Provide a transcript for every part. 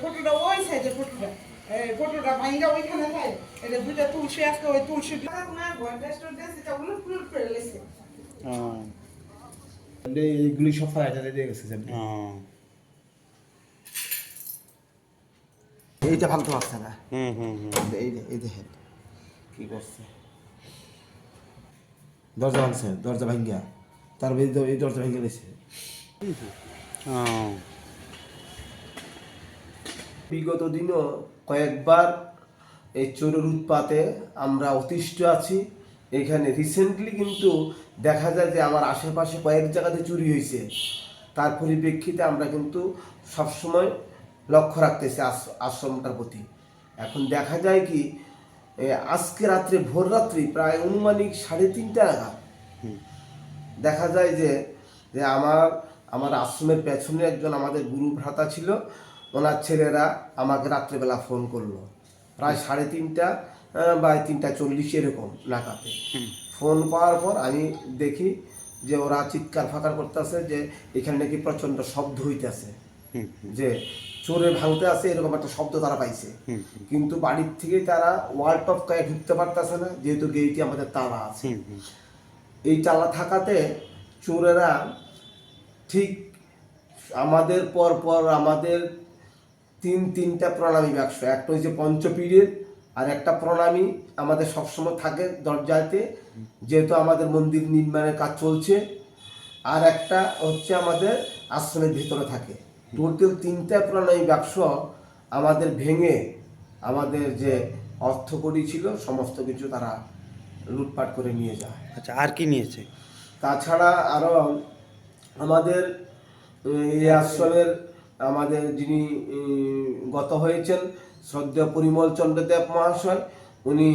ফটোটা ওই সাইডে ফটোটা ভাঙ্গা ওইখানে যায় এটা দুইটা তুলসী আসতো ওই তুলসী এইগুলি সব ফাইটা দিয়ে গেছে এইটা ভাঙতে পারছে না। এই দেখেন কি করছে, দরজা ভাঙছে, দরজা ভাঙ্গিয়া তার এই দরজা ভেঙে গেছে। বিগত দিনও কয়েকবার এই চোরের উৎপাতে আমরা অতিষ্ঠ আছি। এখানে রিসেন্টলি কিন্তু দেখা যায় যে আমার আশেপাশে কয়েক জায়গাতে চুরি হয়েছে, তার পরিপ্রেক্ষিতে আমরা কিন্তু সবসময় লক্ষ্য রাখতেছি আশ্রমটার প্রতি। এখন দেখা যায় কি আজকে রাত্রে ভোর রাত্রি প্রায় অনুমানিক 3:30 নাগাদ দেখা যায় যে যে আমার আশ্রমের পেছনে একজন আমাদের গুরু ভ্রাতা ছিল, ওনার ছেলেরা আমাকে রাত্রেবেলা ফোন করলো প্রায় 3:30 বা 3:40 এরকম নাগাদে। ফোন পাওয়ার পর আমি দেখি যে ওরা চিৎকার ফাঁকার করতেছে যে এখানে নাকি প্রচণ্ড শব্দ হইতেছে, যে চোরে ভাঙতে আছে এরকম একটা শব্দ তারা পাইছে। কিন্তু বাড়ির থেকে তারা ওয়াল টপ করে ঢুকতে পারতেছে না, যেহেতু গেটটি আমাদের তালা আছে। এই তালা থাকাতে চোরেরা ঠিক আমাদের পর আমাদের তিনটা প্রণামী বাক্স, একটা হচ্ছে পঞ্চপীঠের, আর একটা প্রণামী আমাদের সবসময় থাকে দরজাতে, যেহেতু আমাদের মন্দির নির্মাণের কাজ চলছে, আর একটা হচ্ছে আমাদের আশ্রমের ভিতরে থাকে। টোটাল 3টা প্রণামী বাক্স আমাদের ভেঙে আমাদের যে অর্থকড়ি ছিল সমস্ত কিছু তারা লুটপাট করে নিয়ে যায়। আচ্ছা, আর কি নিয়েছে? তাছাড়া আরও আমাদের এই আশ্রমের আমাদের যিনি গত হয়েছেন শ্রদ্ধেয় পরিমল চন্দ্রদেব মহাশয়, উনি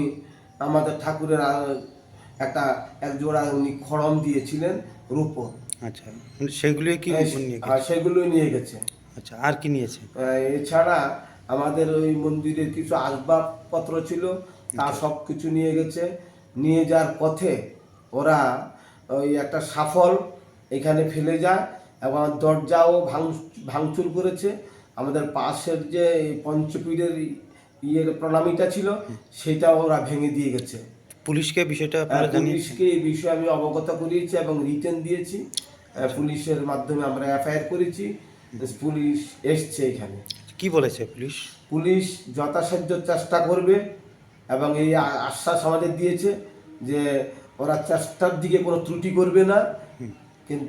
আমাদের ঠাকুরের এক জোড়া উনি খড়ম দিয়েছিলেন রূপোর। আচ্ছা, সেগুলো কি সেগুলো নিয়ে গেছে। আচ্ছা, আর কি নিয়েছে? এছাড়া আমাদের ওই মন্দিরের কিছু আসবাবপত্র ছিল, তা সব কিছু নিয়ে গেছে। নিয়ে যাওয়ার পথে ওরা ওই একটা সাফল এখানে ফেলে যায় এবং দরজাও ভাঙচুর করেছে। আমাদের পাশের যে পঞ্চপীঠের প্রণামীটা ছিল সেটাও ওরা ভেঙে দিয়ে গেছে। পুলিশকে বিষয়টা পুলিশকে এই বিষয়ে আমি অবগত করিয়েছি এবং রিটেন দিয়েছি। পুলিশের মাধ্যমে আমরা এফআইআর করেছি। পুলিশ এসছে এখানে। কি বলেছে পুলিশ? পুলিশ যথাসাধ্য চেষ্টা করবে এবং এই আশ্বাস আমাদের দিয়েছে যে ওরা চেষ্টার দিকে কোনো ত্রুটি করবে না। কিন্তু